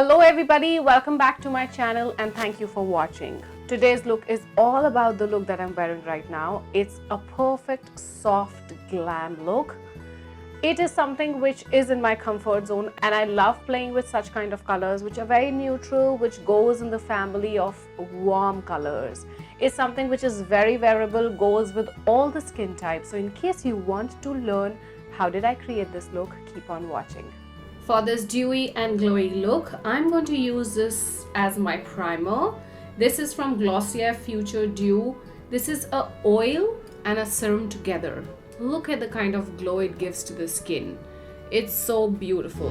Hello everybody, welcome back to my channel and thank you for watching. Today's look is all about the look that I'm wearing right now. It's a perfect soft glam look. It is something which is in my comfort zone and I love playing with such kind of colors which are very neutral, which goes in the family of warm colors. It's something which is very wearable, goes with all the skin types. So in case you want to learn how did I create this look, keep on watching. For this dewy and glowy look, I'm going to use this as my primer. This is from Glossier Future Dew. This is an oil and a serum together. Look at the kind of glow it gives to the skin. It's so beautiful.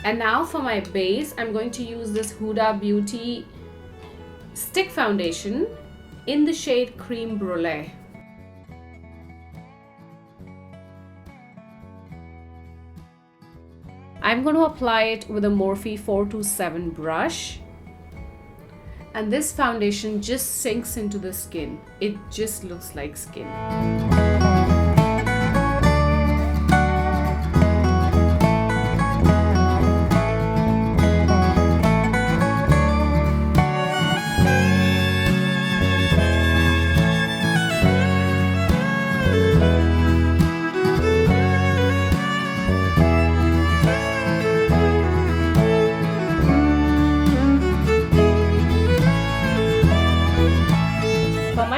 And now for my base, I'm going to use this Huda Beauty Stick Foundation in the shade Creme Brûlée. I'm going to apply it with a Morphe 427 brush. And this foundation just sinks into the skin. It just looks like skin.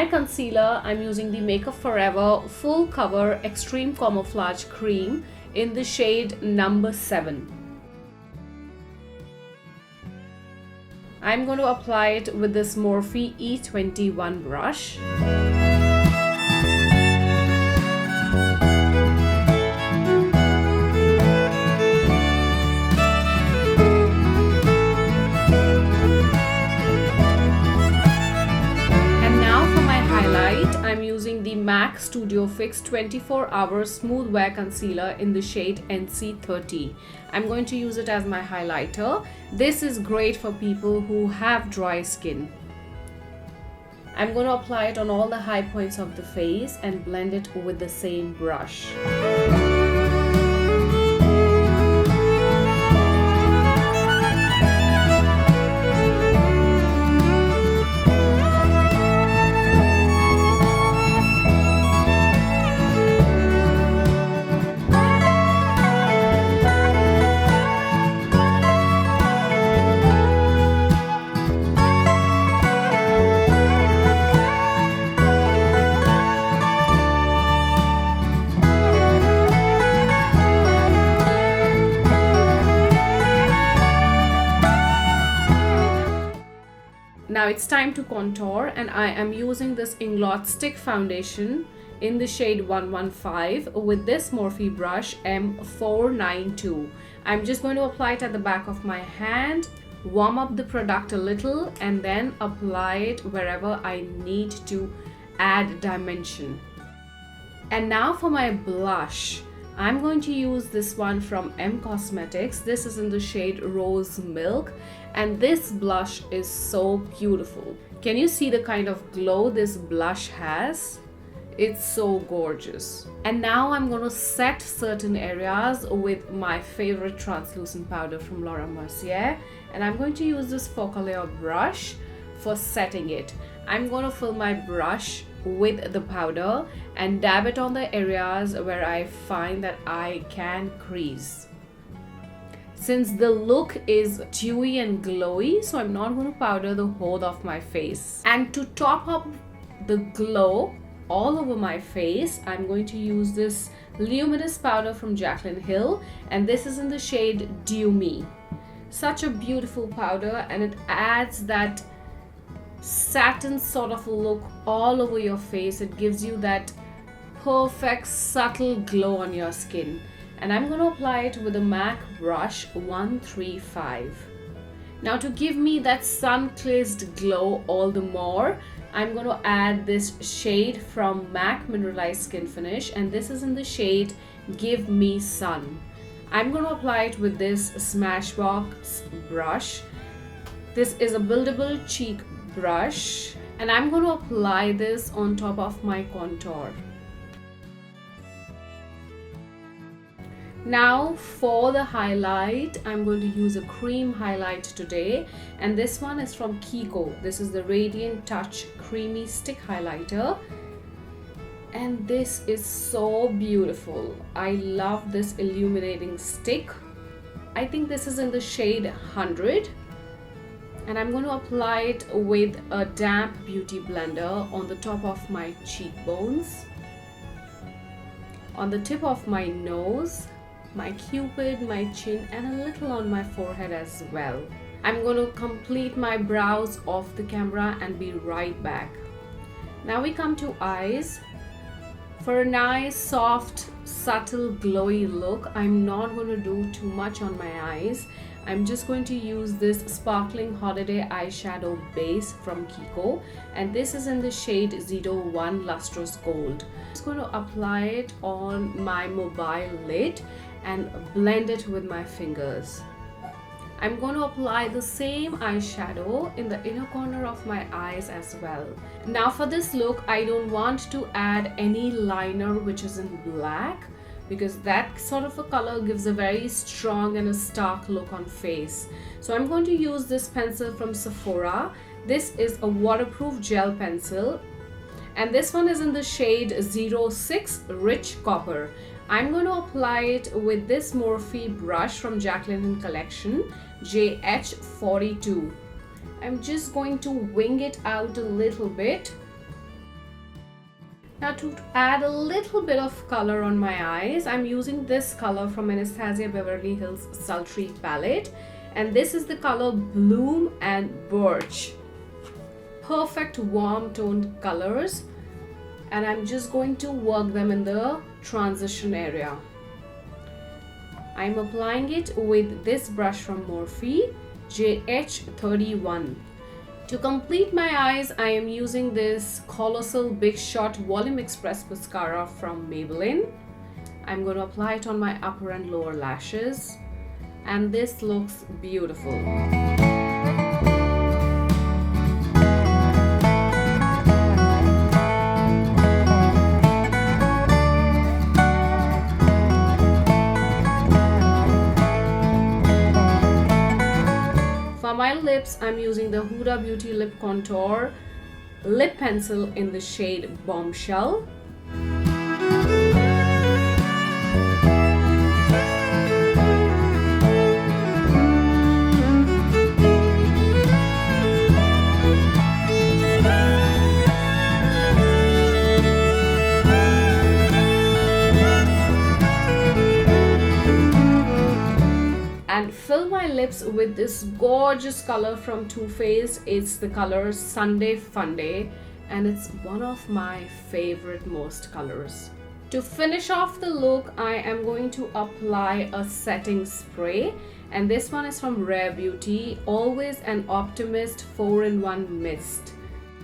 Concealer, I'm using the Makeup Forever Full Cover Extreme Camouflage Cream in the shade number 7. I'm going to apply it with this Morphe E21 brush. I'm using the Maccstudio Fix 24-Hour Smooth Wear Concealer in the shade NC30. I'm going to use it as my highlighter. This is great for people who have dry skin. I'm going to apply it on all the high points of the face and blend it with the same brush. Now it's time to contour and I am using this Inglot Stick Foundation in the shade 115 with this Morphe brush M492. I'm just going to apply it at the back of my hand, warm up the product a little and then apply it wherever I need to add dimension. And now for my blush. I'm going to use this one from M Cosmetics. This is in the shade Rose Milk and this blush is so beautiful. Can you see the kind of glow this blush has? It's so gorgeous. And now I'm going to set certain areas with my favorite translucent powder from Laura Mercier and I'm going to use this focal layer brush for setting it. I'm going to fill my brush with the powder and dab it on the areas where I find that I can crease. Since the look is dewy and glowy, so I'm not going to powder the whole of my face. And to top up the glow all over my face, I'm going to use this luminous powder from Jaclyn Hill and this is in the shade DEWY. Such a beautiful powder and it adds that satin sort of look all over your face. It gives you that perfect subtle glow on your skin and I'm going to apply it with a MAC brush 135. Now to give me that sun-kissed glow all the more, I'm going to add this shade from MAC Mineralize Skin Finish and this is in the shade Give Me Sun. I'm going to apply it with this Smashbox brush. This is a buildable cheek brush and I'm going to apply this on top of my contour. Now for the highlight, I'm going to use a cream highlight today, and this one is from Kiko. This is the Radiant Touch Creamy Stick Highlighter, and this is so beautiful. I love this illuminating stick. I think this is in the shade 100, and I'm going to apply it with a damp beauty blender on the top of my cheekbones, on the tip of my nose, my cupid, my chin, and a little on my forehead as well. I'm going to complete my brows off the camera and be right back. Now we come to eyes. For a nice, soft, subtle, glowy look, I'm not going to do too much on my eyes. I'm just going to use this sparkling holiday eyeshadow base from Kiko, and this is in the shade 01 Lustrous Gold. I'm just going to apply it on my mobile lid and blend it with my fingers. I'm going to apply the same eyeshadow in the inner corner of my eyes as well. Now for this look, I don't want to add any liner which is in black, because that sort of a color gives a very strong and a stark look on face. So I'm going to use this pencil from Sephora. This is a waterproof gel pencil, and this one is in the shade 06 Rich Copper. I'm going to apply it with this Morphe brush from Jaclyn collection JH42. I'm just going to wing it out a little bit. Now to add a little bit of color on my eyes, I'm using this color from Anastasia Beverly Hills Sultry palette, and this is the color Bloom and Birch. Perfect warm toned colors, and I'm just going to work them in the transition area. I'm applying it with this brush from Morphe JH31. To complete my eyes, I am using this Colossal Big Shot Volume Express mascara from Maybelline. I'm going to apply it on my upper and lower lashes, and this looks beautiful. For my lips, I'm using the Huda Beauty Lip Contour lip pencil in the shade Bombshell. And fill my lips with this gorgeous color from Too Faced. It's the color Sunday Funday, and it's one of my favorite most colors. To finish off the look, I am going to apply a setting spray, and this one is from Rare Beauty, Always an Optimist 4-in-1 Mist.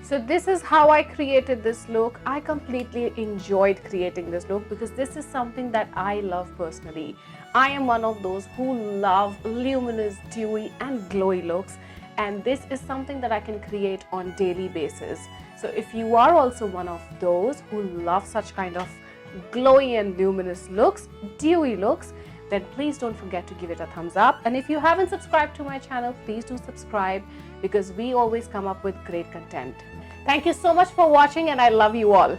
So this is how I created this look. I completely enjoyed creating this look because this is something that I love personally. I am one of those who love luminous, dewy and glowy looks, and this is something that I can create on daily basis. So if you are also one of those who love such kind of glowy and luminous looks, dewy looks, then please don't forget to give it a thumbs up. And if you haven't subscribed to my channel, please do subscribe, because we always come up with great content. Thank you so much for watching, and I love you all.